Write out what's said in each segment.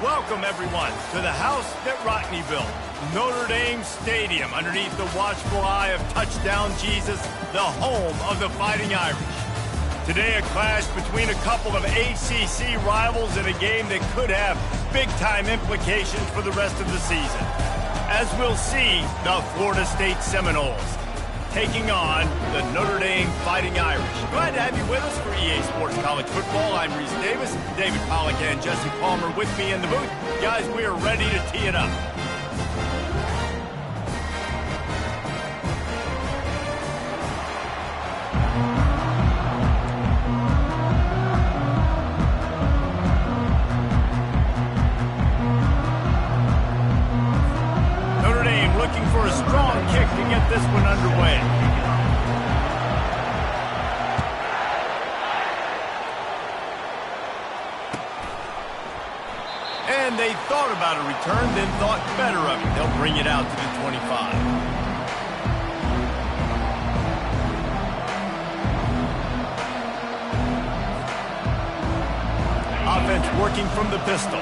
Welcome, everyone, to the house that Rodney built, Notre Dame Stadium, underneath the watchful eye of Touchdown Jesus, the home of the Fighting Irish. Today, a clash between a couple of ACC rivals in a game that could have big-time implications for the rest of the season. As we'll see, the Florida State Seminoles taking on the Notre Dame Fighting Irish. Glad to have you with us for EA Sports College Football. I'm Reese Davis, David Pollack and Jesse Palmer with me in the booth. Guys, we are ready to tee it up. Notre Dame looking for a strong kick to get this one underway. And they thought about a return, then thought better of it. They'll bring it out to the 25. Offense working from the pistol.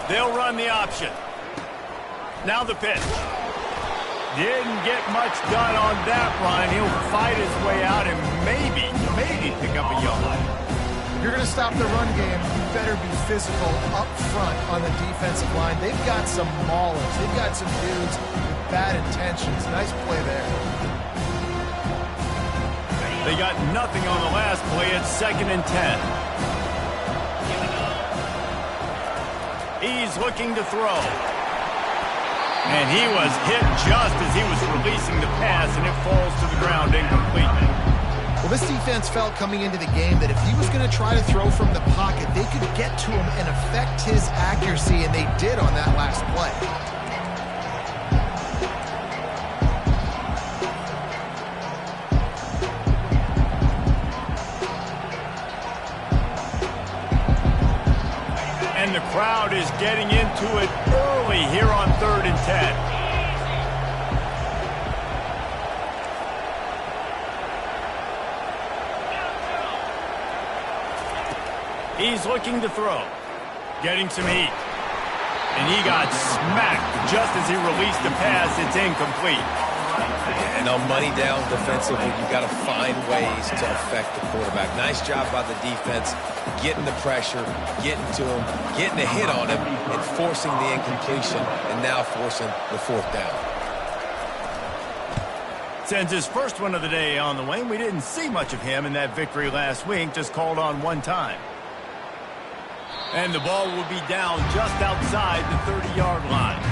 They'll run the option. Now the pitch. Didn't get much done on that run. He'll fight his way out and maybe pick up a yard. If you're going to stop the run game, you better be physical up front on the defensive line. They've got some maulers. They've got some dudes with bad intentions. Nice play there. They got nothing on the last play. It's 2nd and 10. He's looking to throw. And he was hit just as he was releasing the pass, and it falls to the ground incomplete. Well, this defense felt coming into the game that if he was going to try to throw from the pocket, they could get to him and affect his accuracy, and they did on that last play. And the crowd is getting into it early here on 3rd and 10. He's looking to throw. Getting some heat. And he got smacked just as he released the pass. It's incomplete. And on money down defensively, you've got to find ways to affect the quarterback. Nice job by the defense, getting the pressure, getting to him, getting a hit on him, and forcing the incompletion, and now forcing the 4th down. Sends his first one of the day on the wing. We didn't see much of him in that victory last week, just called on one time. And the ball will be down just outside the 30-yard line.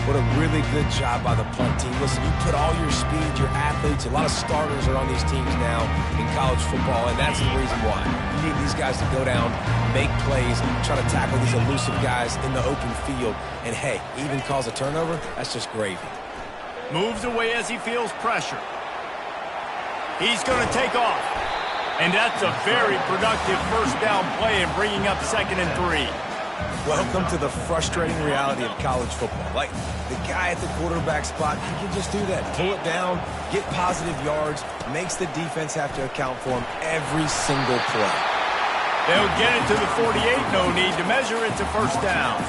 What a really good job by the punt team. Listen, you put all your speed, your athletes, a lot of starters are on these teams now in college football, and that's the reason why. You need these guys to go down, make plays, try to tackle these elusive guys in the open field, and hey, even cause a turnover, that's just gravy. Moves away as he feels pressure. He's going to take off. And that's a very productive 1st down play and bringing up 2nd and 3. Welcome to the frustrating reality of college football. Like, the guy at the quarterback spot, he can just do that. Pull it down, get positive yards, makes the defense have to account for him every single play. They'll get it to the 48, no need to measure. It's a 1st down.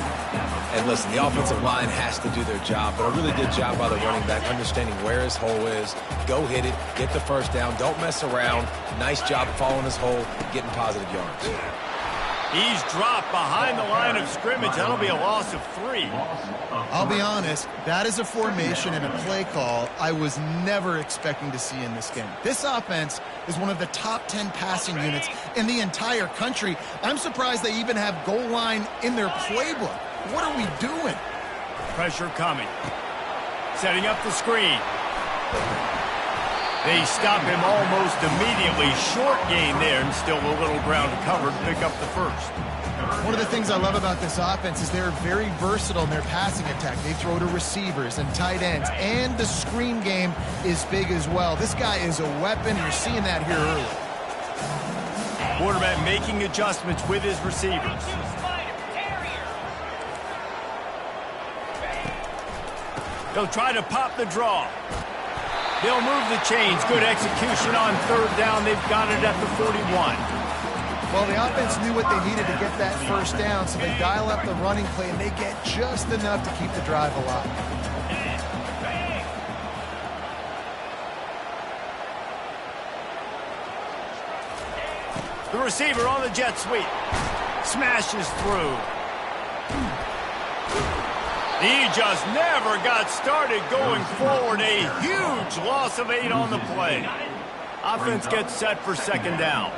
And listen, the offensive line has to do their job, but a really good job by the running back, understanding where his hole is. Go hit it, get the 1st down, don't mess around. Nice job following his hole, getting positive yards. He's dropped behind the line of scrimmage. That'll be a loss of 3. I'll be honest, that is a formation and a play call I was never expecting to see in this game. This offense is one of the top 10 passing units in the entire country. I'm surprised they even have goal line in their playbook. What are we doing? Pressure coming. Setting up the screen. They stop him almost immediately. Short gain there, and still a little ground to cover to pick up the 1st. One of the things I love about this offense is they're very versatile in their passing attack. They throw to receivers and tight ends, and the screen game is big as well. This guy is a weapon. You're seeing that here early. Quarterback making adjustments with his receivers. They'll try to pop the draw. They'll move the chains. Good execution on third down. They've got it at the 41. Well, the offense knew what they needed to get that first down, so they dial up the running play, and they get just enough to keep the drive alive. The receiver on the jet sweep. Smashes through. He just never got started going forward. A huge loss of 8 on the play. Offense gets set for second down.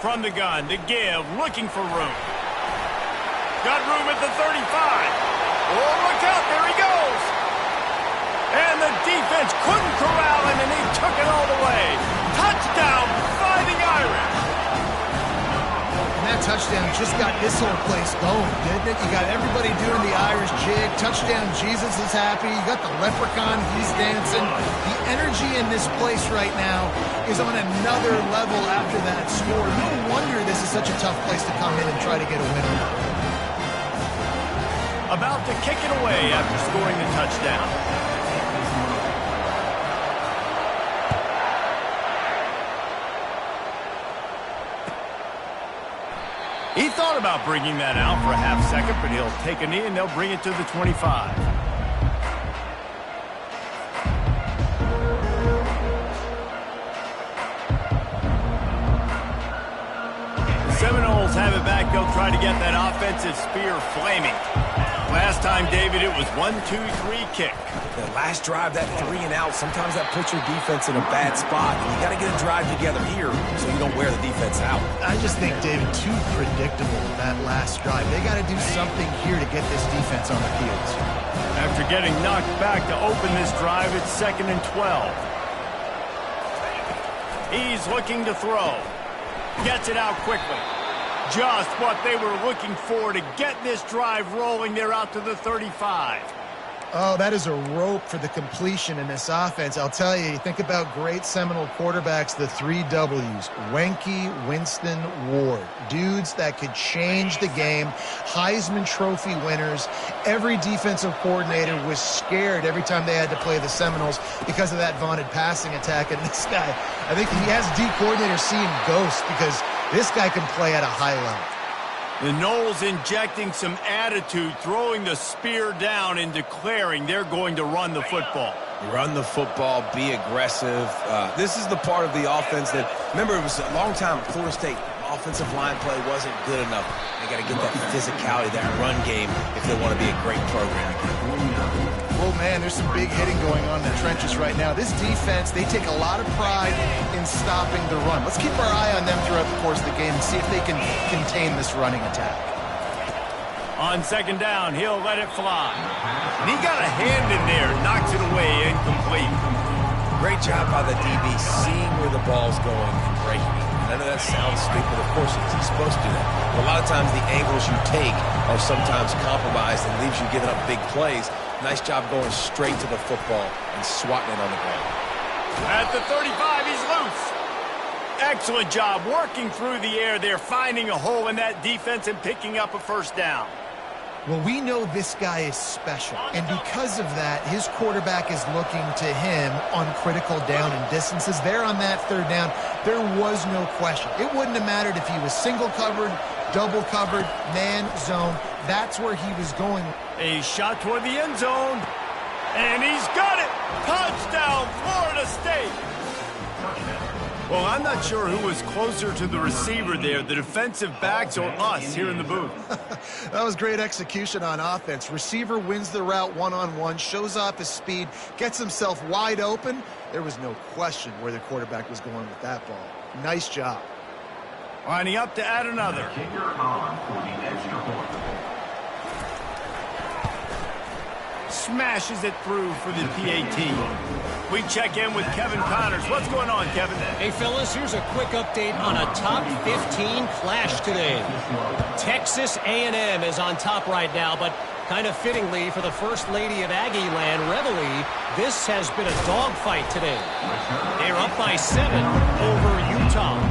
From the gun to give, looking for room. Got room at the 35. Oh, look out, there he goes. And the defense couldn't corral him, and he took it all the way. Touchdown, Fighting Irish. And that touchdown just got this whole place going, didn't it? You got everybody doing the Irish jig. Touchdown, Jesus is happy. You got the leprechaun, he's dancing. The energy in this place right now is on another level after that score. No wonder this is such a tough place to come in and try to get a win. About to kick it away after scoring the touchdown. He thought about bringing that out for a half second, but he'll take a knee and they'll bring it to the 25. The Seminoles have it back. They'll try to get that offensive spear flaming. Last time, David, it was 1-2-3 kick. The last drive, that 3 and out, sometimes that puts your defense in a bad spot. And you got to get a drive together here so you don't wear the defense out. I just think, David, too predictable that last drive. They got to do something here to get this defense on the field. After getting knocked back to open this drive, it's 2nd and 12. He's looking to throw. Gets it out quickly. Just what they were looking for to get this drive rolling. They're out to the 35. Oh, that is a rope for the completion in this offense. I'll tell you, you think about great Seminole quarterbacks, the 3 W's, Wenke, Winston, Ward. Dudes that could change the game, Heisman Trophy winners. Every defensive coordinator was scared every time they had to play the Seminoles because of that vaunted passing attack. And this guy, I think he has D coordinators seeing ghosts because this guy can play at a high level. The Noles injecting some attitude, throwing the spear down and declaring they're going to run the football. Run the football, be aggressive. This is the part of the offense that, remember, it was a long time at Florida State. Offensive line play wasn't good enough. They got to get that physicality, that run game, if they want to be a great program again. Well, man, there's some big hitting going on in the trenches right now. This defense, they take a lot of pride in stopping the run. Let's keep our eye on them throughout the course of the game and see if they can contain this running attack. On second down, he'll let it fly. And he got a hand in there, knocks it away, incomplete. Great job by the DB seeing where the ball's going and breaking it. I know that sounds stupid. Of course, he's supposed to do that. But a lot of times the angles you take are sometimes compromised and leaves you giving up big plays. Nice job going straight to the football and swatting it on the ground. At the 35, he's loose. Excellent job working through the air there, finding a hole in that defense and picking up a first down. Well, we know this guy is special, and because of that, his quarterback is looking to him on critical down and distances. There on that third down, there was no question. It wouldn't have mattered if he was single covered, double covered, man, zone. That's where he was going. A shot toward the end zone, and he's got it! Touchdown, Florida State! Well, I'm not sure who was closer to the receiver there, the defensive backs or us here in the booth. That was great execution on offense. Receiver wins the route one-on-one, shows off his speed, gets himself wide open. There was no question where the quarterback was going with that ball. Nice job. Lining up to add another. Smashes it through for the PAT. We check in with Kevin Connors. What's going on, Kevin? Hey, fellas, here's a quick update on a top 15 clash today. Texas A&M is on top right now, but kind of fittingly for the First Lady of Aggie Land, Reveille, this has been a dogfight today. They're up by 7 over Utah.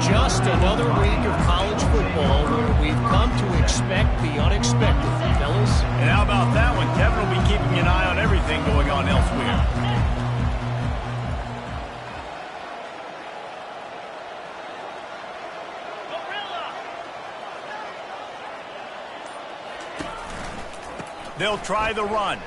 Just another week of college football where we've come to expect the unexpected, fellas. And how about that one? Kevin will be keeping an eye on everything going on elsewhere. They'll try the run.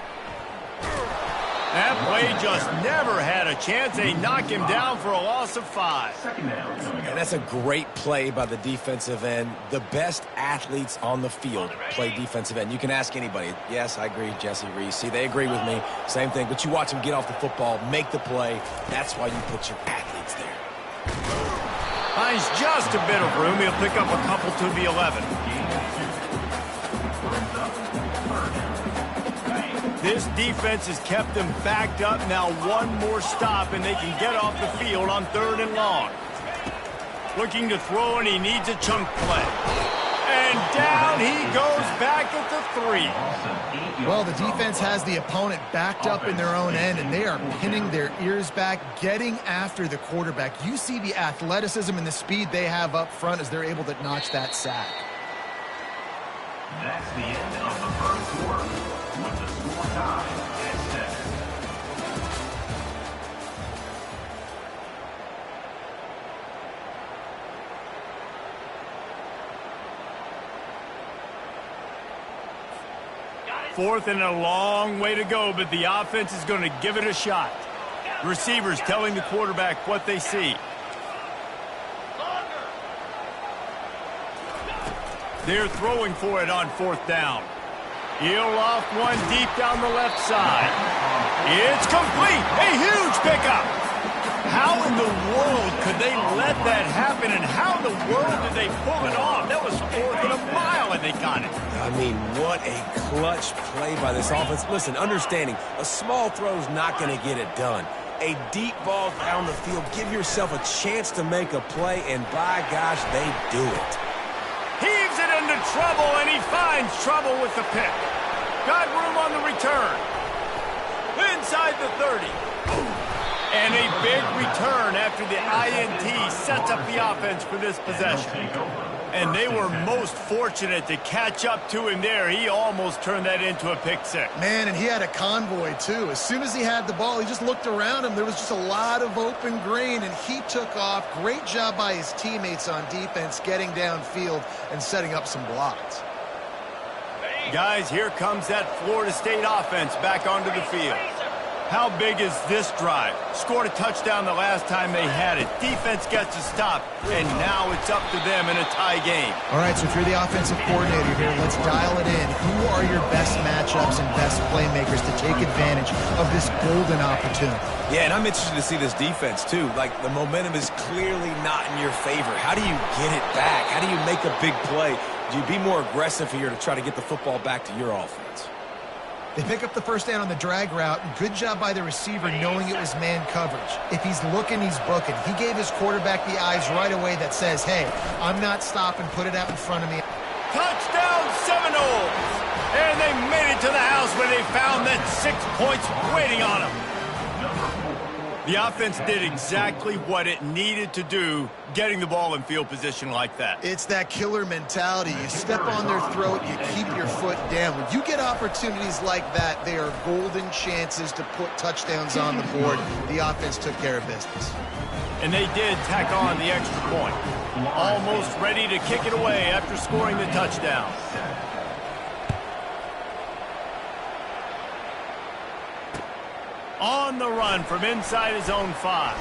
That play just never had a chance. They knock him down for a loss of 5. And that's a great play by the defensive end. The best athletes on the field play defensive end. You can ask anybody. Yes, I agree, Jesse Reese. See, they agree with me. Same thing. But you watch them get off the football, make the play. That's why you put your athletes there. Finds just a bit of room. He'll pick up a couple to the 11. This defense has kept them backed up. Now one more stop, and they can get off the field on 3rd and long. Looking to throw, and he needs a chunk play. And down he goes back at the 3. Well, the defense has the opponent backed up in their own end, and they are pinning their ears back, getting after the quarterback. You see the athleticism and the speed they have up front as they're able to notch that sack. That's the end of the first quarter. With the score tied at 7. Fourth and a long way to go, but the offense is going to give it a shot. Receivers telling the quarterback what they see. They're throwing for it on 4th down. He'll loft one deep down the left side. It's complete. A huge pickup. How in the world could they let that happen, and how in the world did they pull it off? That was 4th and a mile, and they got it. I mean, what a clutch play by this offense. Listen, understanding, a small throw's not going to get it done. A deep ball down the field, give yourself a chance to make a play, and by gosh, they do it. Heaves it into trouble, and he finds trouble with the pick. Got room on the return. Inside the 30. And a big return after the INT sets up the offense for this possession. And they were most fortunate to catch up to him there. He almost turned that into a pick 6. Man, and he had a convoy, too. As soon as he had the ball, he just looked around him. There was just a lot of open green, and he took off. Great job by his teammates on defense, getting downfield and setting up some blocks. Guys, here comes that Florida State offense back onto the field. How big is this drive? Scored a touchdown the last time they had it. Defense gets a stop, and now it's up to them in a tie game. All right, so if you're the offensive coordinator here, let's dial it in. Who are your best matchups and best playmakers to take advantage of this golden opportunity? Yeah, and I'm interested to see this defense, too. Like, the momentum is clearly not in your favor. How do you get it back? How do you make a big play? Do you be more aggressive here to try to get the football back to your offense? They pick up the first down on the drag route. Good job by the receiver knowing it was man coverage. If he's looking, he's booking. He gave his quarterback the eyes right away that says, hey, I'm not stopping, put it out in front of me. Touchdown Seminoles! And they made it to the house where they found that 6 points waiting on them. The offense did exactly what it needed to do, getting the ball in field position like that. It's that killer mentality. You step on their throat, you keep your foot down. When you get opportunities like that, they are golden chances to put touchdowns on the board. The offense took care of business. And they did tack on the extra point. Almost ready to kick it away after scoring the touchdown. On the run from inside his own 5.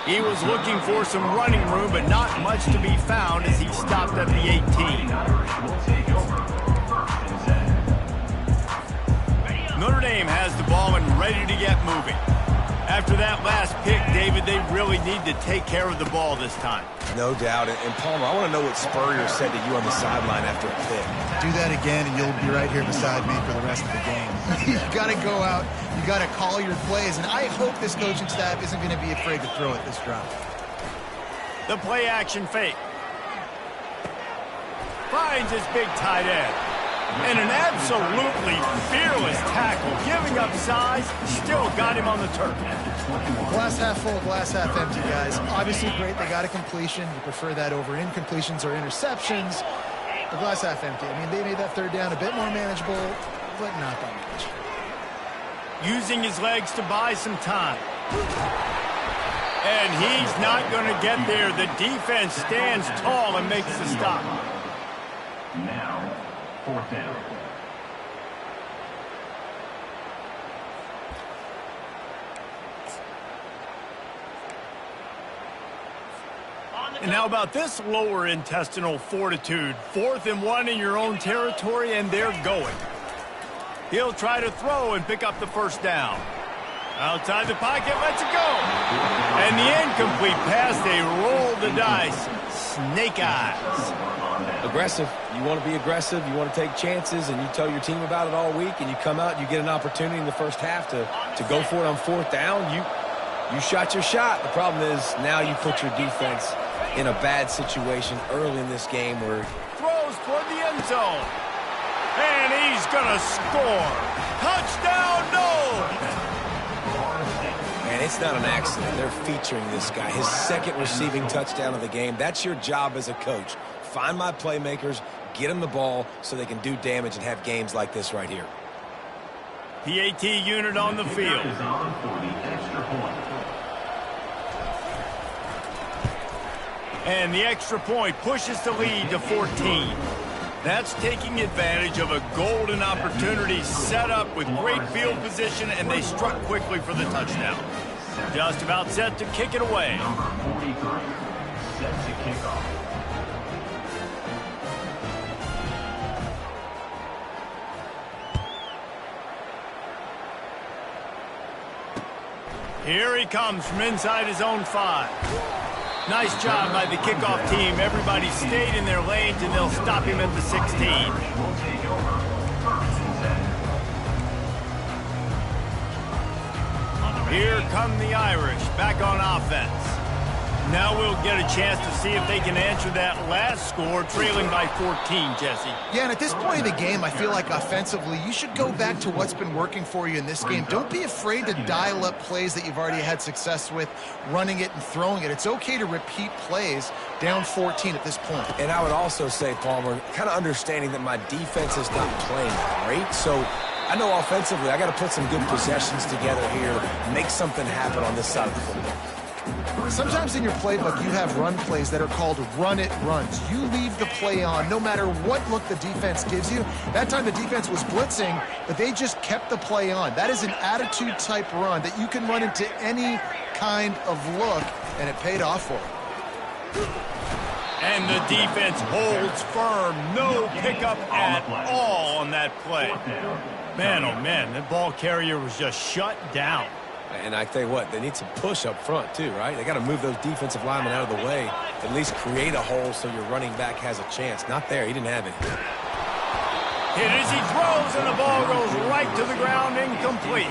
He was looking for some running room, but not much to be found as he stopped at the 18. Notre Dame has the ball and ready to get moving. After that last pick, David, they really need to take care of the ball this time. No doubt. And Palmer, I want to know what Spurrier said to you on the sideline after a pick. Do that again, and you'll be right here beside me for the rest of the game. You got to go out. You got to call your plays, and I hope this coaching staff isn't going to be afraid to throw it this drive. The play action fake. Finds his big tight end. And an absolutely fearless tackle, giving up size, still got him on the turf. Glass half full, glass half empty, guys. Obviously great, they got a completion. You prefer that over incompletions or interceptions. The glass half empty. I mean, they made that third down a bit more manageable, but not by much. Using his legs to buy some time. And he's not going to get there. The defense stands tall and makes the stop. Now, fourth down. And how about this lower intestinal fortitude? 4th and 1 in your own territory, and they're going. He'll try to throw and pick up the first down. Outside the pocket, lets it go. And the incomplete pass, they roll the dice. Snake eyes. Aggressive. You want to be aggressive. You want to take chances, and you tell your team about it all week, and you come out and you get an opportunity in the first half to go for it on 4th down. You shot your shot. The problem is now you put your defense in a bad situation early in this game where throws toward the end zone. And he's going to score. Touchdown, no! And it's not an accident. They're featuring this guy. His second receiving touchdown of the game. That's your job as a coach. Find my playmakers, get them the ball so they can do damage and have games like this right here. PAT unit on the field. And the extra point pushes the lead to 14. That's taking advantage of a golden opportunity set up with great field position, and they struck quickly for the touchdown. Just about set to kick it away. Number 43 set to kick off. Here he comes from inside his own 5. Nice job by the kickoff team. Everybody stayed in their lanes, and they'll stop him at the 16. Here come the Irish, back on offense. Now we'll get a chance to see if they can answer that last score, trailing by 14, Jesse. Yeah, and at this point of the game, I feel like offensively, you should go back to what's been working for you in this game. Don't be afraid to dial up plays that you've already had success with, running it and throwing it. It's okay to repeat plays down 14 at this point. And I would also say, Palmer, kind of understanding that my defense is not playing great, so I know offensively I got to put some good possessions together here, make something happen on this side of the football. Sometimes in your playbook, you have run plays that are called run-it runs. You leave the play on no matter what look the defense gives you. That time the defense was blitzing, but they just kept the play on. That is an attitude-type run that you can run into any kind of look, and it paid off for them. And the defense holds firm. No pickup at all on that play. Man, oh man, that ball carrier was just shut down. And I tell you what, they need some push up front too, right? They got to move those defensive linemen out of the way, at least create a hole so your running back has a chance. Not there. He didn't have any. Hit as he throws, and the ball goes right to the ground, incomplete.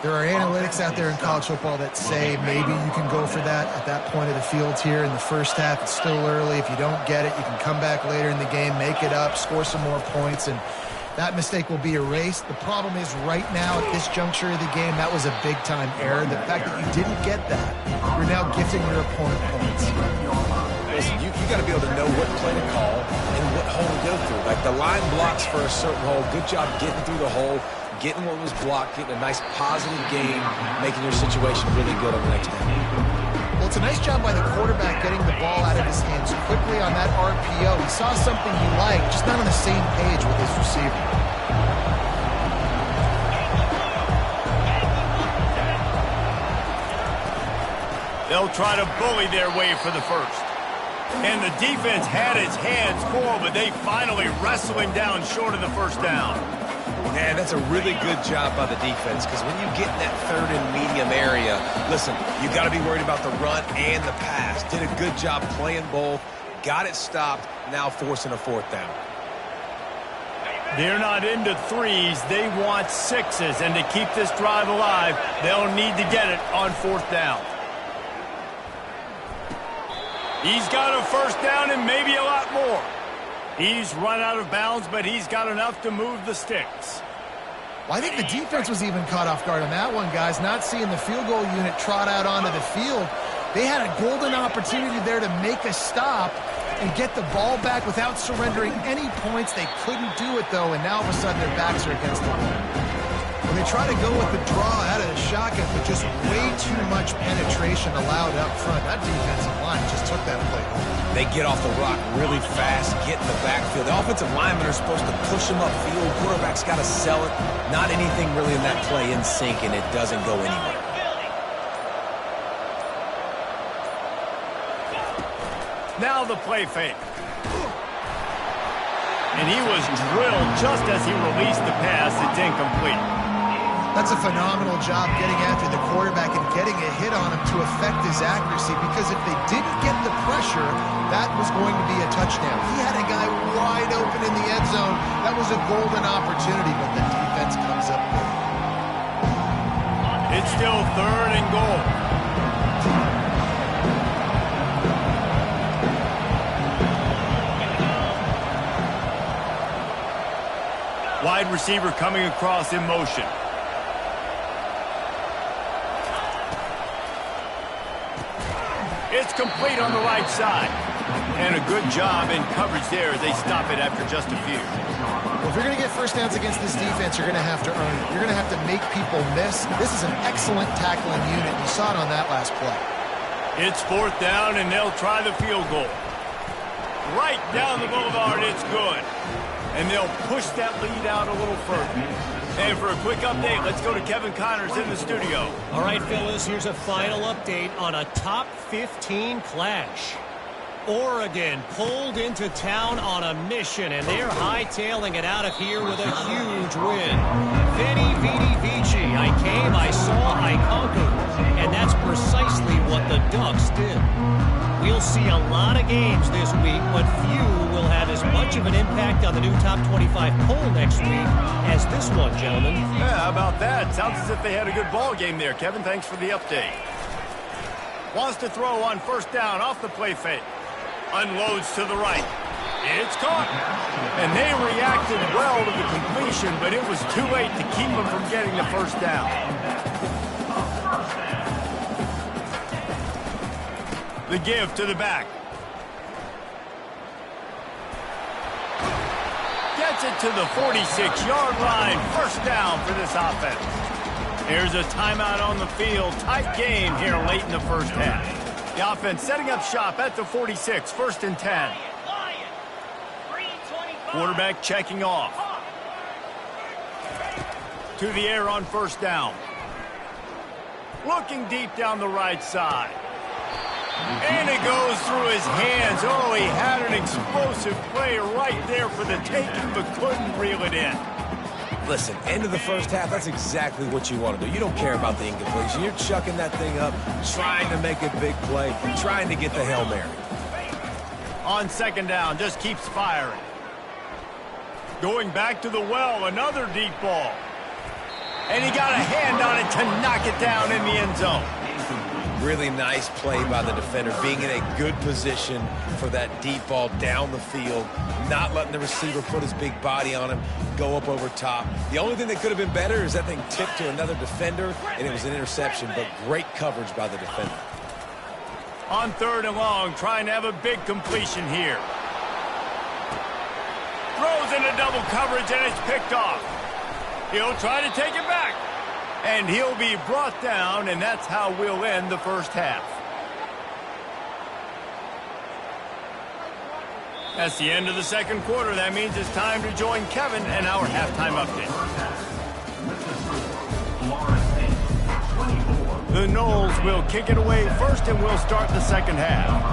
There are analytics out there in college football that say maybe you can go for that at that point of the field here in the first half. It's still early. If you don't get it, you can come back later in the game, make it up, score some more points, and that mistake will be erased. The problem is right now at this juncture of the game, that was a big-time error. The fact that you didn't get that, you're now gifting your opponent points. Listen, you got to be able to know what play to call and what hole to go through. Like the line blocks for a certain hole. Good job getting through the hole, getting what was blocked, getting a nice positive gain, making your situation really good on the next down. Well, it's a nice job by the quarterback getting the ball out of his hands quickly on that RPO. He saw something he liked, just not on the same page with his receiver. They'll try to bully their way for the first. And the defense had its hands full, but they finally wrestle him down short of the first down. Man, that's a really good job by the defense, because when you get in that third and medium area, listen, you got to be worried about the run and the pass. Did a good job playing both, got it stopped, now forcing a 4th down. They're not into threes, they want 6s, and to keep this drive alive, they'll need to get it on 4th down. He's got a first down and maybe a lot more. He's run out of bounds, but he's got enough to move the sticks. Well, I think the defense was even caught off guard on that one, guys. Not seeing the field goal unit trot out onto the field. They had a golden opportunity there to make a stop and get the ball back without surrendering any points. They couldn't do it, though, and now all of a sudden their backs are against the wall. When they try to go with the draw out of the shotgun, but just way too much penetration allowed up front. That defensive line just took that play. They get off the rock really fast, get in the backfield. The offensive linemen are supposed to push them upfield. Quarterback's got to sell it. Not anything really in that play in sync, and it doesn't go anywhere. Now the play fake. And he was drilled just as he released the pass. It's incomplete. That's a phenomenal job getting after the quarterback and getting a hit on him to affect his accuracy, because if they didn't get the pressure, that was going to be a touchdown. He had a guy wide open in the end zone. That was a golden opportunity, but the defense comes up big. It's still 3rd and goal. Wide receiver coming across in motion. It's complete on the right side. And a good job in coverage there as they stop it after just a few. Well, if you're going to get first downs against this defense, you're going to have to earn it. You're going to have to make people miss. This is an excellent tackling unit. You saw it on that last play. It's 4th down, and they'll try the field goal. Right down the boulevard, it's good. And they'll push that lead out a little further. And for a quick update, let's go to Kevin Connors in the studio. All right, fellas, here's a final update on a top 15 clash. Oregon pulled into town on a mission, and they're hightailing it out of here with a huge win. Veni, vidi, vici. I came, I saw, I conquered. And that's precisely what the Ducks did. We'll see a lot of games this week, but few will have as much of an impact on the new top 25 poll next week as this one, gentlemen. Yeah, how about that? Sounds as if they had a good ball game there, Kevin. Thanks for the update. Wants to throw on 1st down off the play fake. Unloads to the right. It's caught. And they reacted well to the completion, but it was too late to keep them from getting the 1st down. The give to the back. Gets it to the 46-yard line. 1st down for this offense. There's a timeout on the field. Tight game here late in the 1st half. The offense setting up shop at the 46. 1st and 10. Quarterback checking off. To the air on 1st down. Looking deep down the right side. And it goes through his hands. Oh, he had an explosive play right there for the taking, but couldn't reel it in. Listen, end of the 1st half, that's exactly what you want to do. You don't care about the incompletion. You're chucking that thing up, trying to make a big play, trying to get the Hail Mary. On 2nd down, just keeps firing. Going back to the well, another deep ball. And he got a hand on it to knock it down in the end zone. Really nice play by the defender, being in a good position for that deep ball down the field, not letting the receiver put his big body on him, go up over top. The only thing that could have been better is that thing tipped to another defender, and it was an interception, but great coverage by the defender. On 3rd and long, trying to have a big completion here. Throws into double coverage, and it's picked off. He'll try to take it back. And he'll be brought down, and that's how we'll end the 1st half. That's the end of the 2nd quarter. That means it's time to join Kevin and our halftime update. The Noles will kick it away first, and we'll start the 2nd half.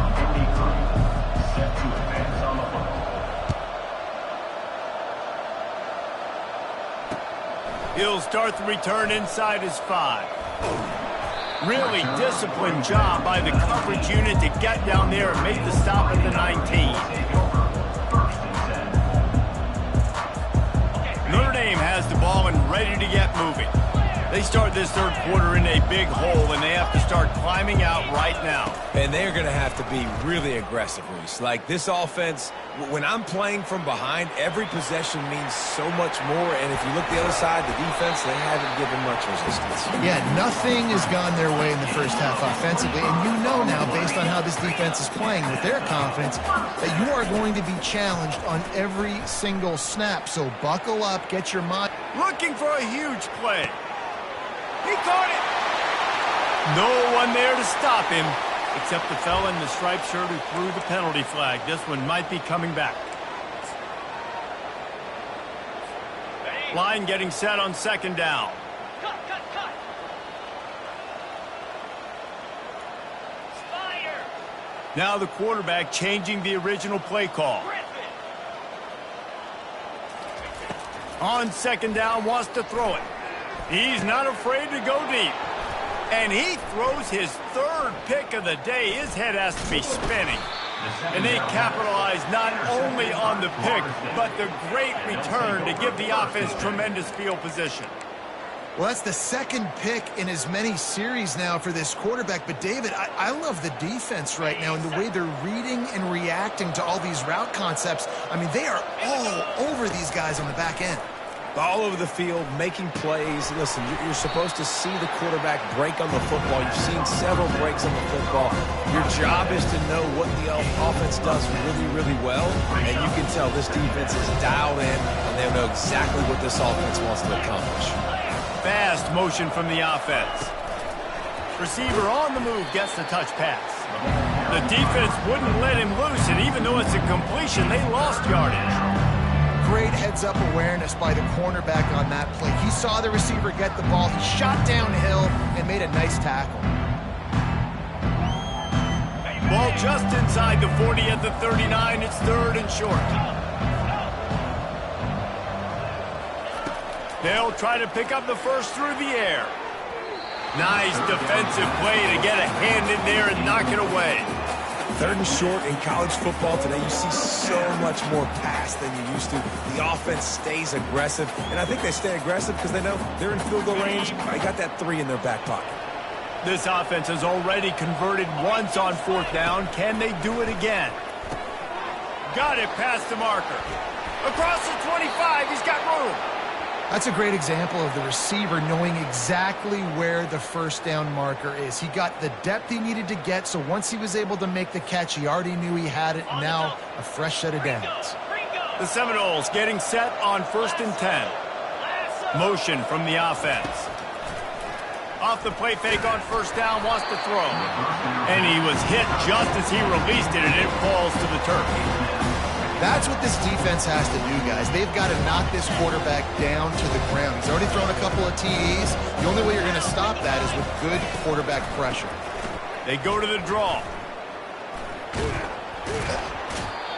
He'll start the return inside his 5. Really disciplined job by the coverage unit to get down there and make the stop at the 19. Notre Dame has the ball and ready to get moving. They start this third quarter in a big hole, and they have to start climbing out right now. And they're going to have to be really aggressive, Reese. Like, this offense, when I'm playing from behind, every possession means so much more. And if you look the other side, the defense, they haven't given much resistance. Yeah, nothing has gone their way in the first half offensively. And you know now, based on how this defense is playing with their confidence, that you are going to be challenged on every single snap. So buckle up, get your mind. Looking for a huge play. He caught it. No one there to stop him, except the fella in the striped shirt who threw the penalty flag. This one might be coming back. Line getting set on second down. Cut. Spider. Now the quarterback changing the original play call. On second down, wants to throw it. He's not afraid to go deep. And he throws his third pick of the day. His head has to be spinning. And they capitalize not only on the pick, but the great return to give the offense tremendous field position. Well, that's the second pick in as many series now for this quarterback. But, David, I love the defense right now and the way they're reading and reacting to all these route concepts. I mean, they are all over these guys on the back end. All over the field, making plays. Listen, you're supposed to see the quarterback break on the football. You've seen several breaks on the football. Your job is to know what the offense does really, really well. And you can tell this defense is dialed in, and they know exactly what this offense wants to accomplish. Fast motion from the offense. Receiver on the move gets the touch pass. The defense wouldn't let him loose, and even though it's a completion, they lost yardage. Great heads-up awareness by the cornerback on that play. He saw the receiver get the ball. He shot downhill and made a nice tackle. Ball just inside the 40 at the 39. It's third and short. They'll try to pick up the first through the air. Nice defensive play to get a hand in there and knock it away. Third and short in college football today, you see so much more pass than you used to. The offense stays aggressive, and I think they stay aggressive because they know they're in field goal range. They got that 3 in their back pocket. This offense has already converted once on fourth down. Can they do it again? Got it past the marker. Across the 25, he's got room. That's a great example of the receiver knowing exactly where the first down marker is. He got the depth he needed to get, so once he was able to make the catch, he already knew he had it, and now a fresh set of downs. The Seminoles getting set on 1st and 10. Motion from the offense. Off the play fake on first down, wants to throw. And he was hit just as he released it, and it falls to the turf. That's what this defense has to do, guys. They've got to knock this quarterback down to the ground. He's already thrown a couple of TDs. The only way you're going to stop that is with good quarterback pressure. They go to the draw.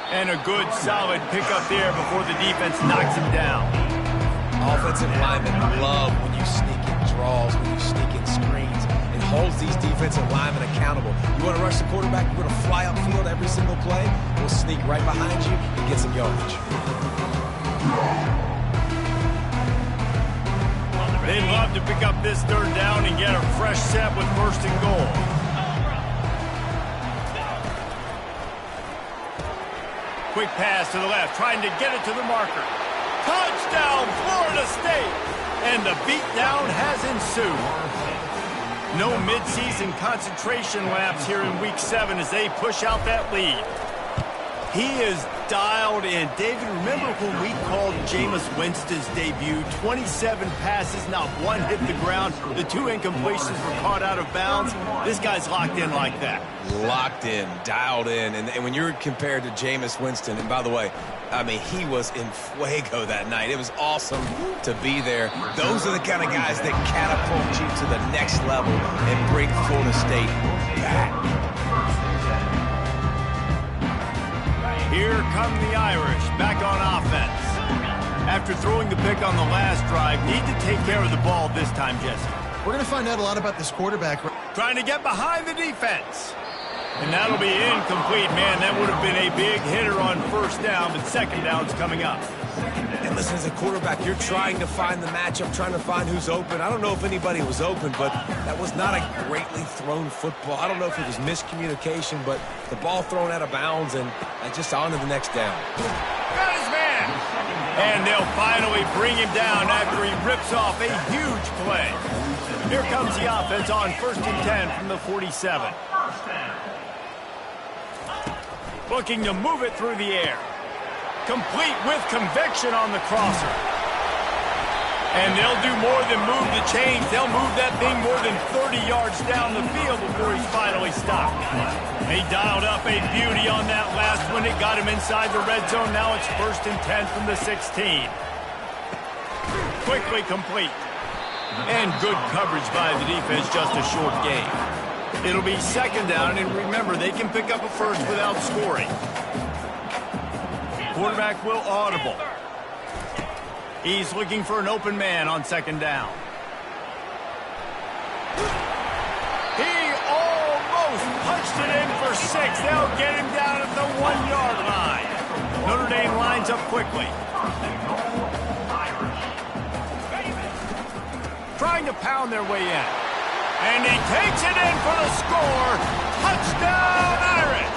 And a good, solid pickup there before the defense knocks him down. Offensive linemen love when you sneak in draws, when you sneak in screens. It holds these defensive linemen accountable. You want to rush the quarterback, you want to fly upfield every single play, we'll sneak right behind you and get some yardage. They'd love to pick up this third down and get a fresh set with 1st and goal. Quick pass to the left, trying to get it to the marker. Touchdown, Florida State! And the beatdown has ensued. No midseason concentration laps here in Week 7 as they push out that lead. He is dialed in. David, remember when we called Jameis Winston's debut? 27 passes, not one hit the ground. The 2 incompletions were caught out of bounds. This guy's locked in like that. Locked in, dialed in. And when you're compared to Jameis Winston, and by the way, I mean, he was in fuego that night. It was awesome to be there. Those are the kind of guys that catapult you to the next level and bring Florida State back. Here come the Irish, back on offense. After throwing the pick on the last drive, need to take care of the ball this time, Jesse. We're going to find out a lot about this quarterback. Trying to get behind the defense. And that'll be incomplete. Man, that would have been a big hitter on first down, but second down's coming up. And Listen, as a quarterback, you're trying to find the matchup, trying to find who's open. I don't know if anybody was open, but that was not a greatly thrown football. I don't know if it was miscommunication, but the ball thrown out of bounds and just on to the next down. Got his man! And they'll finally bring him down after he rips off a huge play. Here comes the offense on 1st and 10 from the 47. Looking to move it through the air. Complete with conviction on the crosser. And they'll do more than move the chains. They'll move that thing more than 30 yards down the field before he's finally stopped. He dialed up a beauty on that last one. It got him inside the red zone. Now it's 1st and 10 from the 16. Quickly complete. And good coverage by the defense, just a short game. It'll be 2nd down, and remember, they can pick up a first without scoring. Quarterback will audible. He's looking for an open man on 2nd down. He almost punched it in for 6. They'll get him down at the 1-yard line. Notre Dame lines up quickly. Trying to pound their way in. And he takes it in for the score. Touchdown, Irish!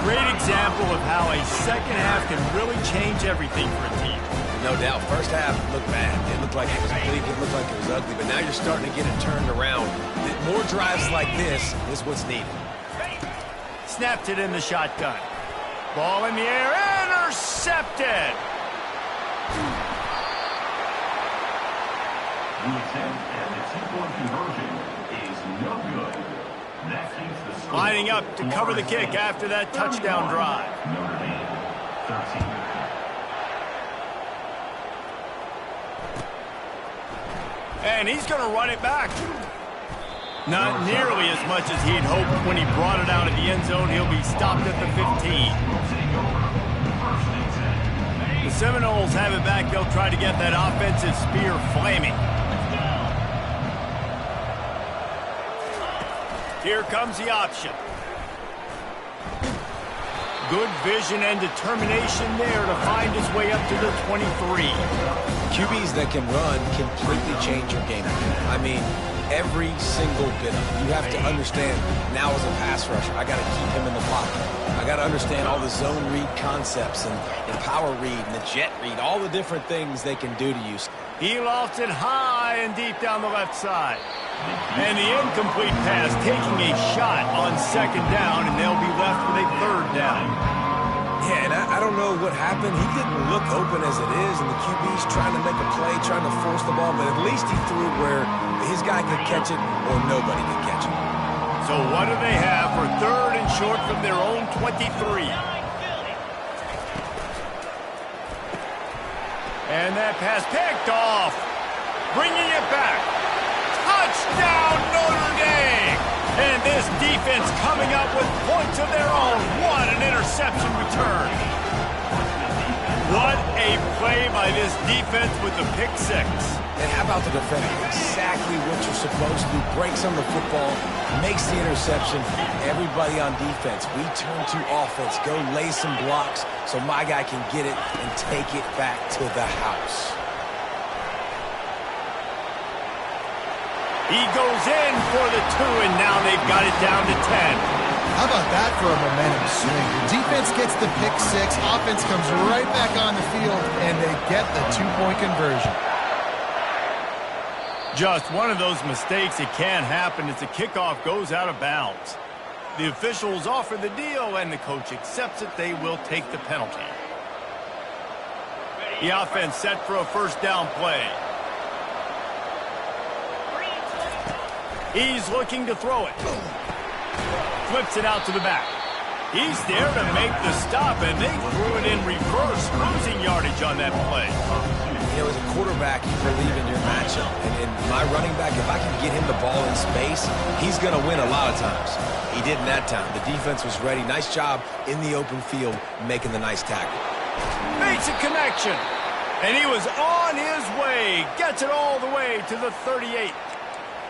Great example of how a second half can really change everything for a team. No doubt. First half looked bad. It looked like it was bleak. It looked like it was ugly. But now you're starting to get it turned around. More drives like this is what's needed. Snapped it in the shotgun. Ball in the air. Intercepted. The attempt at the two-point conversion is no good. That keeps the score. Lining up to cover the kick after that touchdown drive. Notre Dame, 13. And he's going to run it back. Not nearly as much as he'd hoped when he brought it out of the end zone. He'll be stopped at the 15. The Seminoles have it back. They'll try to get that offensive spear flaming. Here comes the option. Good vision and determination there to find his way up to the 23. QBs that can run completely change your game. I mean, every single bit of it. You have to understand, now as a pass rusher, I got to keep him in the pocket. I got to understand all the zone read concepts and power read and the jet read, all the different things they can do to you. He lofts it high and deep down the left side. And the incomplete pass taking a shot on 2nd down, and they'll be left with a 3rd down. Yeah, and I don't know what happened. He didn't look open as it is, and the QB's trying to make a play, trying to force the ball, but at least he threw where his guy could catch it or nobody could catch it. So what do they have for 3rd and short from their own 23? And that pass picked off. Bringing it back. Touchdown, Notre Dame! And this defense coming up with points of their own. What an interception return. What a play by this defense with the pick 6. And how about the defender? Exactly what you're supposed to do. Breaks on the football, makes the interception. Everybody on defense, we turn to offense. Go lay some blocks so my guy can get it and take it back to the house. He goes in for the 2, and now they've got it down to 10. How about that for a momentum swing? The defense gets the pick 6, offense comes right back on the field, and they get the 2-point conversion. Just one of those mistakes that can happen as the kickoff goes out of bounds. The officials offer the deal, and the coach accepts it. They will take the penalty. The offense set for a 1st down play. He's looking to throw it. Flips it out to the back. He's there to make the stop, and they threw it in reverse, losing yardage on that play. You know, as a quarterback, you believe in your matchup. And in my running back, if I can get him the ball in space, he's going to win a lot of times. He didn't that time. The defense was ready. Nice job in the open field making the nice tackle. Makes a connection. And he was on his way. Gets it all the way to the 38.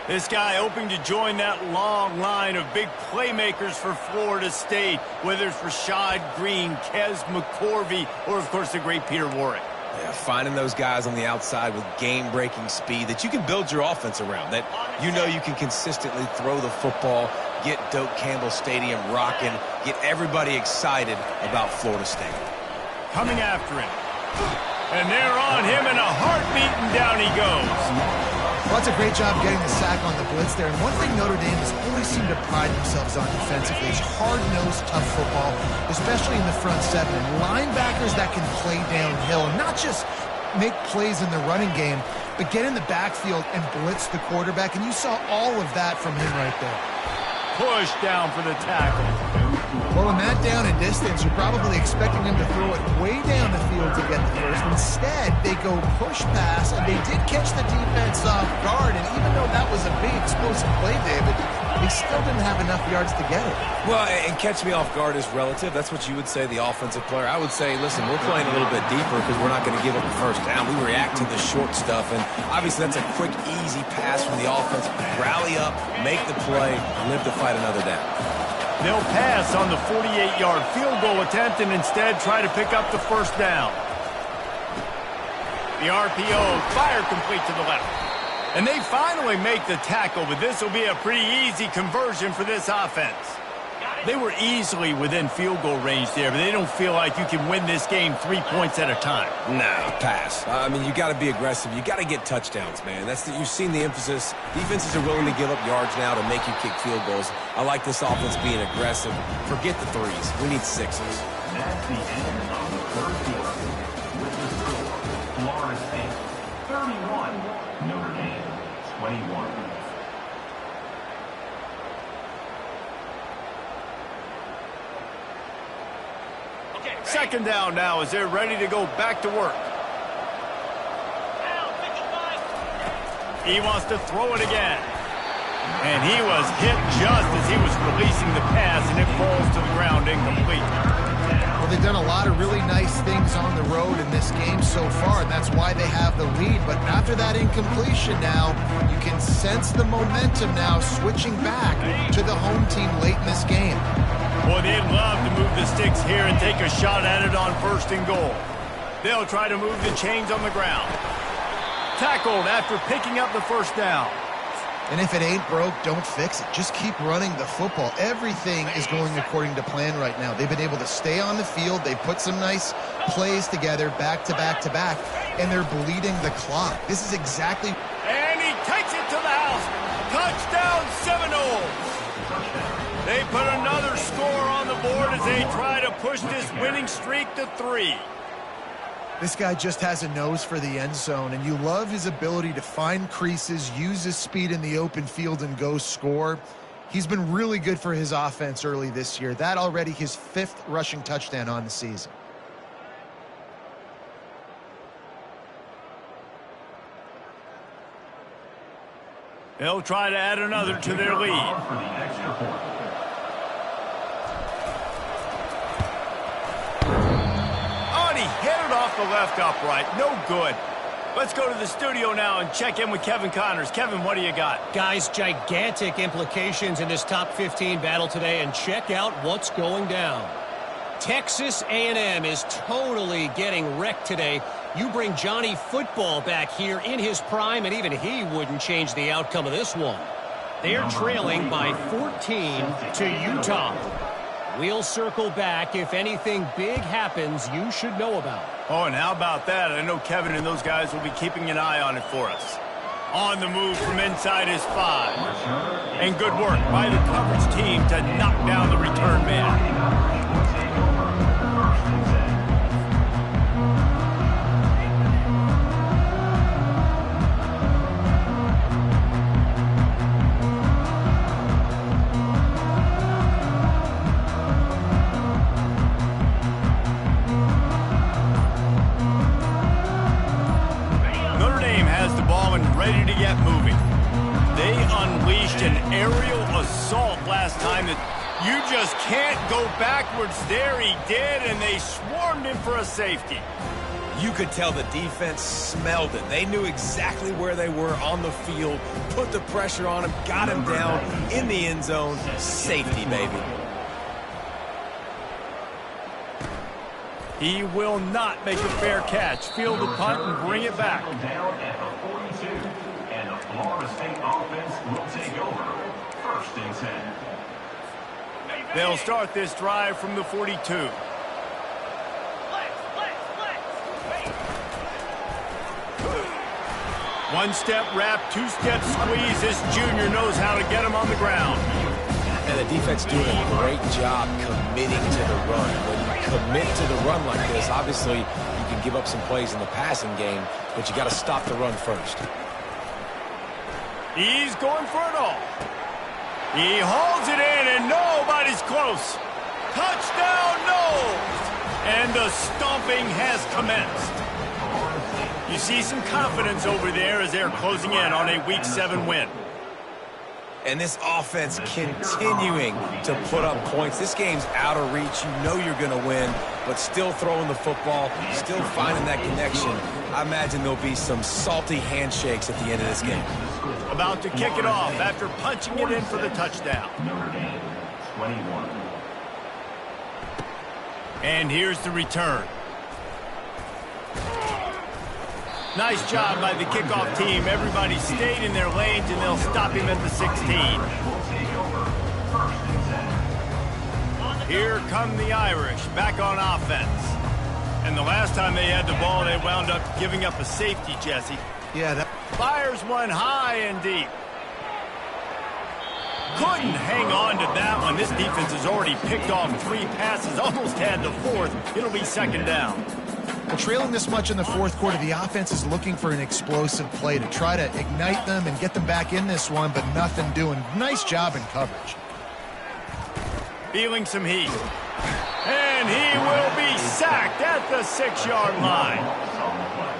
This guy hoping to join that long line of big playmakers for Florida State, whether it's Rashad Green, Kez McCorvey, or, of course, the great Peter Warrick. Yeah, finding those guys on the outside with game-breaking speed that you can build your offense around, that you know you can consistently throw the football, get Doak Campbell Stadium rocking, get everybody excited about Florida State. Coming after him. And they're on him, and a heartbeat, and down he goes. Well, that's a great job getting the sack on the blitz there. And one thing Notre Dame has always seemed to pride themselves on defensively is hard-nosed, tough football, especially in the front seven. And linebackers that can play downhill and not just make plays in the running game, but get in the backfield and blitz the quarterback. And you saw all of that from him right there. Push down for the tackle. Well, in that down and distance, you're probably expecting him to throw it way down the field to get the first. Instead, they go push pass, and they did catch the defense off guard. And even though that was a big explosive play, David, they still didn't have enough yards to get it. Well, and catch me off guard is relative. That's what you would say, the offensive player. I would say, listen, we're playing a little bit deeper because we're not going to give up the first down. We react to the short stuff, and obviously that's a quick, easy pass from the offense. Rally up, make the play, live to fight another down. They'll pass on the 48-yard field goal attempt and instead try to pick up the first down. The RPO, fire complete to the left. And they finally make the tackle, but this will be a pretty easy conversion for this offense. They were easily within field goal range there, but they don't feel like you can win this game 3 points at a time. No, pass. I mean, you got to be aggressive. You got to get touchdowns, man. You've seen the emphasis. Defenses are willing to give up yards now to make you kick field goals. I like this offense being aggressive. Forget the threes. We need sixes. That's the end of the third quarter. With the score, Florida State 31, Notre Dame 21. Second down now as they're ready to go back to work. He wants to throw it again. And he was hit just as he was releasing the pass, and it falls to the ground incomplete. Well, they've done a lot of really nice things on the road in this game so far, and that's why they have the lead. But after that incompletion now, you can sense the momentum now switching back to the home team late in this game. Boy, they'd love to move the sticks here and take a shot at it on first and goal. They'll try to move the chains on the ground. Tackled after picking up the first down. And if it ain't broke, don't fix it. Just keep running the football. Everything is going according to plan right now. They've been able to stay on the field. They put some nice plays together back to back to back, and they're bleeding the clock. This is exactly... And he takes it to the house. Touchdown Seminoles. They put another score on the board as they try to push this winning streak to 3. This guy just has a nose for the end zone, and you love his ability to find creases, use his speed in the open field, and go score. He's been really good for his offense early this year. That already his 5th rushing touchdown on the season. They'll try to add another to their lead. For the extra point. Headed off the left upright. No good. Let's go to the studio now and check in with Kevin Connors. Kevin, what do you got? Guys, gigantic implications in this top 15 battle today, and check out what's going down. Texas A&M is totally getting wrecked today. You bring Johnny Football back here in his prime, and even he wouldn't change the outcome of this one. They're trailing by 14 to Utah. We'll circle back if anything big happens you should know about. Oh, and how about that? I know Kevin and those guys will be keeping an eye on it for us. On the move from inside his 5. And good work by the coverage team to knock down the return man. Ready to get moving. They unleashed an aerial assault last time that you just can't go backwards. There he did, and they swarmed him for a safety. You could tell the defense smelled it. They knew exactly where they were on the field, put the pressure on him, got him down in the end zone. Safety, baby. He will not make a fair catch. Field the punt and bring it back. Down at the 42, and the Florida State offense will take over. 1st and 10. They'll start this drive from the 42. One step wrap, 2-step squeeze. This junior knows how to get him on the ground. And the defense doing a great job committing to the run. When you commit to the run like this, obviously you can give up some plays in the passing game, but you got to stop the run first. He's going for it all. He hauls it in, and nobody's close. Touchdown, Noles! And the stomping has commenced. You see some confidence over there as they're closing in on a Week 7 win. And this offense continuing to put up points. This game's out of reach. You know you're going to win, but still throwing the football, still finding that connection. I imagine there'll be some salty handshakes at the end of this game. About to kick it off after punching it in for the touchdown. Notre Dame, 21. And here's the return. Nice job by the kickoff team. Everybody stayed in their lanes, and they'll stop him at the 16. Here come the Irish, back on offense. And the last time they had the ball, they wound up giving up a safety, Jesse. Yeah, that... Fires one high and deep. Couldn't hang on to that one. This defense has already picked off 3 passes, almost had the 4th. It'll be 2nd down. Well, trailing this much in the 4th quarter, the offense is looking for an explosive play to try to ignite them and get them back in this one, but nothing doing. Nice job in coverage. Feeling some heat. And he will be sacked at the 6-yard line.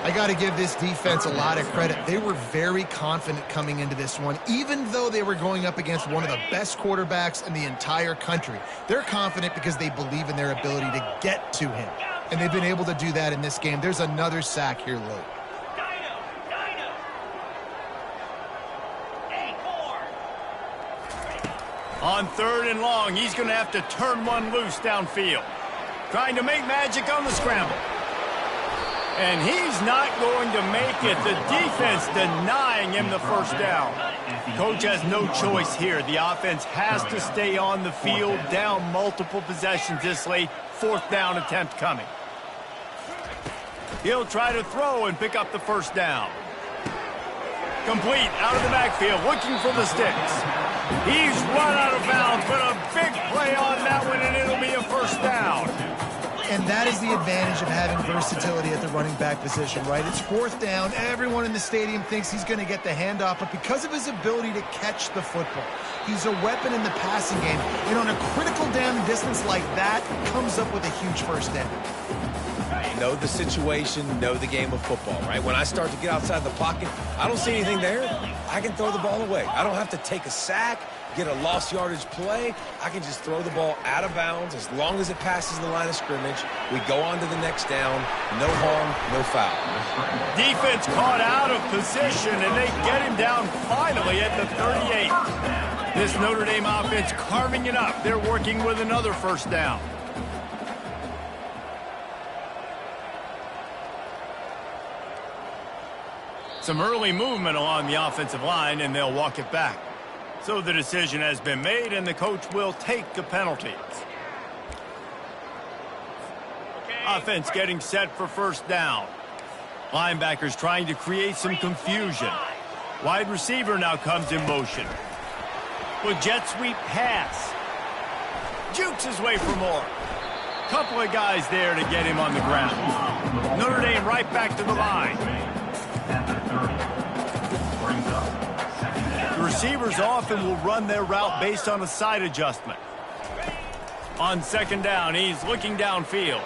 I got to give this defense a lot of credit. They were very confident coming into this one, even though they were going up against one of the best quarterbacks in the entire country. They're confident because they believe in their ability to get to him. And they've been able to do that in this game. There's another sack here late. On 3rd and long, he's going to have to turn one loose downfield. Trying to make magic on the scramble. And he's not going to make it. The defense denying him the 1st down. Coach has no choice here. The offense has to stay on the field, down multiple possessions this late. 4th down attempt coming. He'll try to throw and pick up the 1st down. Complete out of the backfield, looking for the sticks. He's run out of bounds, but a big play on that one, and it'll be a 1st down. And that is the advantage of having versatility at the running back position, right? It's 4th down. Everyone in the stadium thinks he's going to get the handoff, but because of his ability to catch the football, he's a weapon in the passing game. And on a critical down distance like that, comes up with a huge 1st down. Know the situation, know the game of football, right? When I start to get outside the pocket, I don't see anything there. I can throw the ball away. I don't have to take a sack, get a lost yardage play. I can just throw the ball out of bounds as long as it passes the line of scrimmage. We go on to the next down. No harm, no foul. Defense caught out of position, and they get him down finally at the 38. This Notre Dame offense carving it up. They're working with another 1st down. Some early movement along the offensive line, and they'll walk it back. So the decision has been made, and the coach will take the penalties. Offense getting set for 1st down. Linebackers trying to create some confusion. Wide receiver now comes in motion. With jet sweep pass. Jukes his way for more. Couple of guys there to get him on the ground. Notre Dame right back to the line. The receivers often will run their route based on a side adjustment. On 2nd down, he's looking downfield.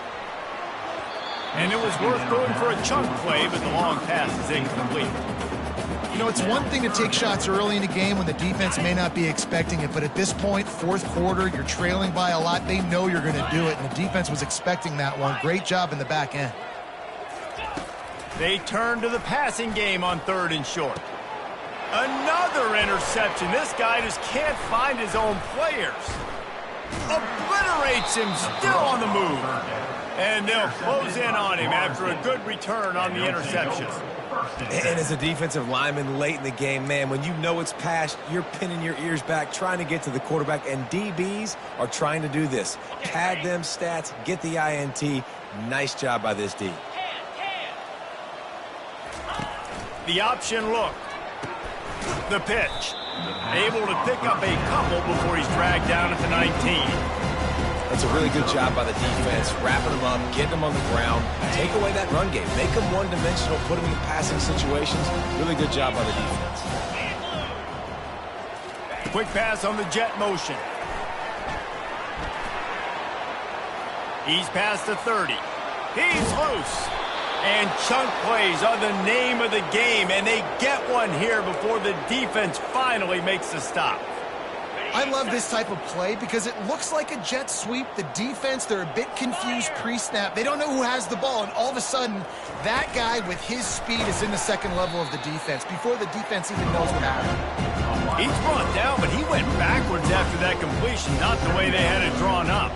And it was worth going for a chunk play, but the long pass is incomplete. You know, it's one thing to take shots early in the game when the defense may not be expecting it, but at this point, 4th quarter, you're trailing by a lot. They know you're going to do it, and the defense was expecting that one. Great job in the back end. They turn to the passing game on 3rd and short. Another interception. This guy just can't find his own players. Obliterates him, still on the move. And they'll close in on him after a good return on the interception. And as a defensive lineman late in the game, man, when you know it's passed, you're pinning your ears back, trying to get to the quarterback, and DBs are trying to do this. Pad them stats, get the INT. Nice job by this D. The option look. The pitch. Able to pick up a couple before he's dragged down at the 19. That's a really good job by the defense, wrapping them up, getting them on the ground, take away that run game, make them one-dimensional, put them in passing situations. Really good job by the defense. Quick pass on the jet motion. He's past the 30. He's loose. And chunk plays are the name of the game, and they get one here before the defense finally makes the stop. I love this type of play because it looks like a jet sweep. The defense, they're a bit confused pre-snap. They don't know who has the ball, and all of a sudden, that guy with his speed is in the second level of the defense before the defense even knows what happened. He's brought down, but he went backwards after that completion, not the way they had it drawn up.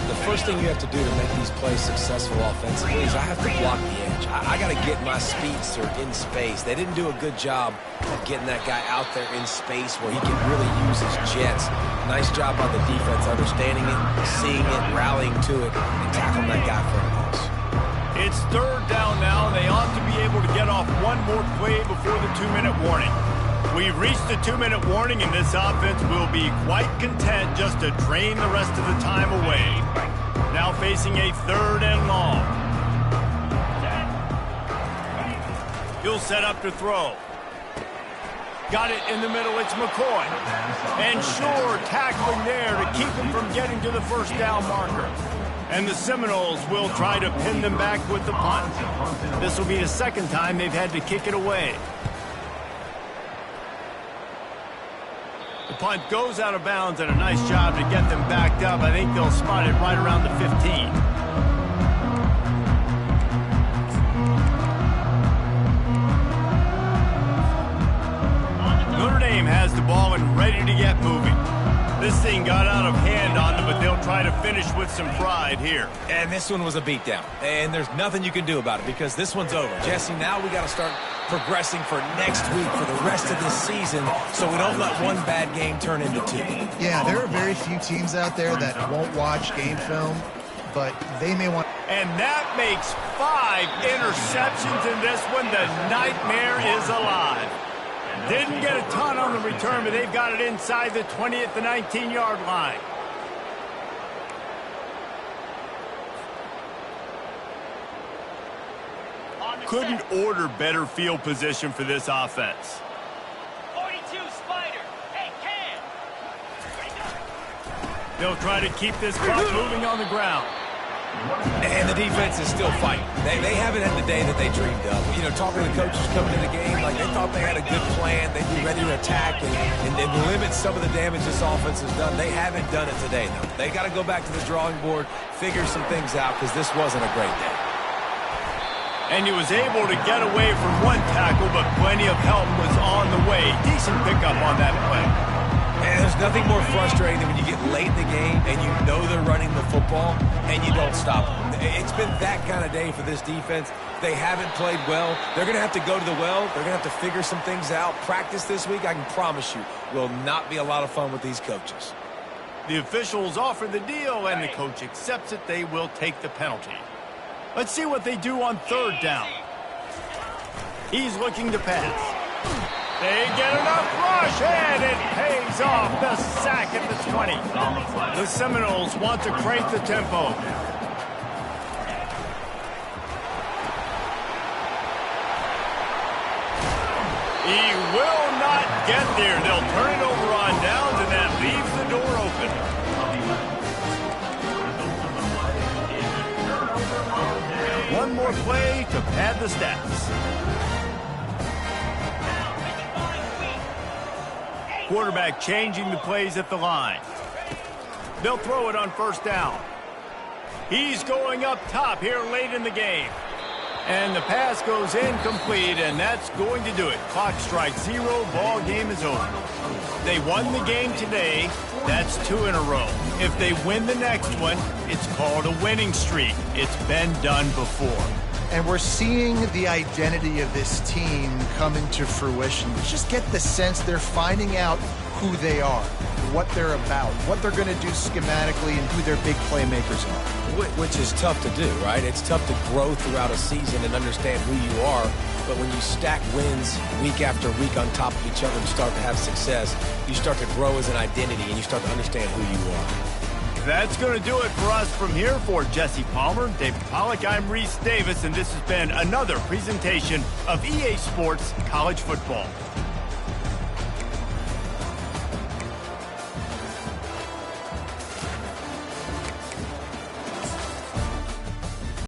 The first thing you have to do to make these plays successful offensively is I have to block the edge. I got to get my speedster in space. They didn't do a good job of getting that guy out there in space where he can really use his jets. Nice job by the defense, understanding it, seeing it, rallying to it, and tackling that guy for a loss. It's 3rd down now, and they ought to be able to get off one more play before the 2-minute warning. We've reached the 2-minute warning, and this offense will be quite content just to drain the rest of the time away. Now facing a 3rd and long. He'll set up to throw. Got it in the middle, it's McCoy. And sure, tackling there to keep him from getting to the 1st down marker. And the Seminoles will try to pin them back with the punt. This will be the 2nd time they've had to kick it away. The punt goes out of bounds, and a nice job to get them backed up. I think they'll spot it right around the 15. Notre Dame has the ball and ready to get moving. This thing got out of hand on them, but they'll try to finish with some pride here. And this one was a beatdown. And there's nothing you can do about it because this one's over. Jesse, now we got to start progressing for next week, for the rest of this season, so we don't let one bad game turn into 2. Yeah, there are very few teams out there that won't watch game film, but they may want... And that makes 5 interceptions in this one. The nightmare is alive. Didn't get a ton on the return, but they've got it inside the 20 at the 19-yard line. Couldn't order better field position for this offense. 42 Spider. Hey, Cam. They'll try to keep this clock moving on the ground. And the defense is still fighting. They haven't had the day that they dreamed of. You know, talking to the coaches coming in the game, like they thought they had a good plan. They'd be ready to attack and limit some of the damage this offense has done. They haven't done it today, though. They got to go back to the drawing board, figure some things out, because this wasn't a great day. And he was able to get away from one tackle, but plenty of help was on the way. Decent pickup on that play. And there's nothing more frustrating than when you get late in the game and you know they're running the football and you don't stop them. It's been that kind of day for this defense. They haven't played well. They're going to have to go to the well. They're going to have to figure some things out. Practice this week, I can promise you, will not be a lot of fun with these coaches. The officials offer the deal, and the coach accepts it. They will take the penalty. Let's see what they do on 3rd down. He's looking to pass. They get enough rush, and it pays off. The sack at the 20. The Seminoles want to crank the tempo. He will not get there. They'll turn it over on downs, and that leaves the door open. One more play to pad the stats. Quarterback changing the plays at the line. They'll throw it on 1st down. He's going up top here late in the game. And the pass goes incomplete, and that's going to do it. Clock strikes 0, ball game is over. They won the game today. That's 2 in a row. If they win the next one, it's called a winning streak. It's been done before. And we're seeing the identity of this team come into fruition. You just get the sense they're finding out who they are, what they're about, what they're going to do schematically, and who their big playmakers are. Which is tough to do, right? It's tough to grow throughout a season and understand who you are. But when you stack wins week after week on top of each other and start to have success, you start to grow as an identity and you start to understand who you are. That's going to do it for us from here. For Jesse Palmer, David Pollack, I'm Reese Davis, and this has been another presentation of EA Sports College Football.